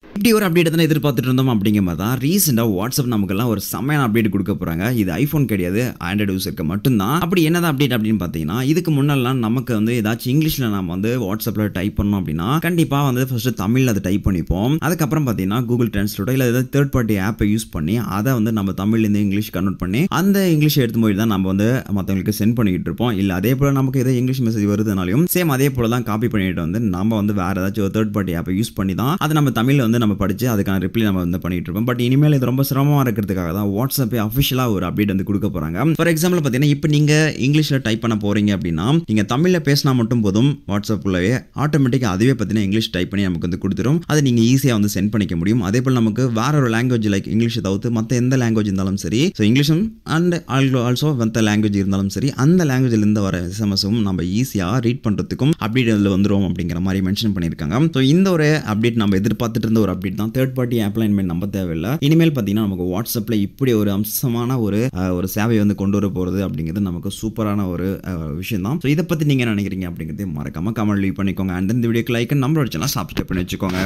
இப்படி ஒரு அப்டேட் தானே எதிர்பார்த்துட்டு இருந்தோம் அப்படிங்கிற மாதிரி தான் ரீசெண்டாக வாட்ஸ்அப் நமக்கெல்லாம் ஒரு செம்மையான அப்டேட் கொடுக்க போகிறாங்க. இது ஐஃபோன் கிடையாது, ஆண்ட்ராய்டு யூஸருக்கு மட்டும்தான். அப்படி என்னதான் அப்டேட் அப்படின்னு பார்த்தீங்கன்னா, இதுக்கு முன்னெல்லாம் நமக்கு வந்து ஏதாச்சும் இங்கிலீஷில் நம்ம வந்து வாட்ஸ்அப்பில் டைப் பண்ணோம் அப்படின்னா கண்டிப்பாக வந்து ஃபர்ஸ்ட் தமிழில் அதை டைப் பண்ணிப்போம். அதுக்கப்புறம் பார்த்தீங்கன்னா கூகுள் டிரான்ஸ்லேட்டோ இல்லை ஏதாவது தேர்ட் பார்ட்டி ஆப்பை யூஸ் பண்ணி அதை வந்து நம்ம தமிழ்லேருந்து இங்கிலீஷ் கன்வெர்ட் பண்ணி அந்த இங்கிலீஷ் எடுத்து போய் தான் நம்ம வந்து மற்றவங்களுக்கு சென்ட் பண்ணிக்கிட்டு இருப்போம். இல்லை அதே போல் நமக்கு ஏதோ இங்கிலீஷ் மெசேஜ் வருதுனாலையும் சேம் அதே போல் தான் காப்பி பண்ணிட்டு வந்து நம்ம வந்து வேறு ஏதாச்சும் ஒரு தேர்ட் பார்ட்டி ஆப்பை யூஸ் பண்ணி தான் அதை நம்ம தமிழில் வந்து நம்ம படிச்சு அதுக்கான ரிப்ளை நம்ம வந்து பண்ணிட்டு இருப்போம். பட் இனிமேல் இது ரொம்ப சிரமமாக இருக்கிறதுக்காக தான் வாட்ஸ்அப்பே அஃபிஷியலாக ஒரு அப்டேட் வந்து கொடுக்க போறாங்க. ஃபார் எக்ஸாம்பிள் பார்த்தீங்கன்னா, இப்போ நீங்க இங்கிலீஷில் டைப் பண்ண போறீங்க அப்படின்னா நீங்க தமிழில் பேசினா மட்டும் போதும், வாட்ஸ்அப்லவே ஆட்டோமேட்டிக்காக அதுவே பார்த்தீங்கன்னா இங்கிலீஷ் டைப் பண்ணி நமக்கு வந்து கொடுத்துரும். அதை நீங்க ஈஸியாக வந்து சென்ட் பண்ணிக்க முடியும். அதே போல் நமக்கு வேற ஒரு லாங்குவேஜ் லைக் இங்கிலீஷ் தவிர்த்து மற்ற எந்த லாங்குவேஜ் இருந்தாலும் சரி, ஸோ இங்கிலீஷும் அண்ட் ஆல்சோ மற்ற லாங்குவேஜ் இருந்தாலும் சரி, அந்த லாங்குவேஜில் இருந்து வர எஸ்எம்எஸும் நம்ம ஈஸியாக ரீட் பண்ணுறதுக்கும் அப்டேட் அதில் வந்துடும் அப்படிங்கிற மாதிரி மென்ஷன் பண்ணியிருக்காங்க. ஸோ இந்த ஒரு அப்டேட் நம்ம எதிர்பார்த்துட்டு இருந்த ஒரு அப்டேட் தான். தேர்ட் பார்ட்டி ஆப்லாம் இனிமேல் நம்ப தேவையில்லை. இனிமேல் பார்த்தீங்கன்னா நமக்கு வாட்ஸ்அப்பில் இப்படி ஒரு அம்சமான ஒரு சேவையை வந்து கொண்டு வர போகிறது அப்படிங்கிறது நமக்கு சூப்பரான ஒரு விஷயம் தான். ஸோ இதை பற்றி நீங்கள் நினைக்கிறீங்க அப்படிங்கிறதே மறக்காம கமெண்ட் லீவ் பண்ணிக்கோங்க. அண்ட் இந்த வீடியோக்கு லைக் நம்மளோட சேனல் சப்ஸ்கிரைப் பண்ணி வச்சுக்கோங்க.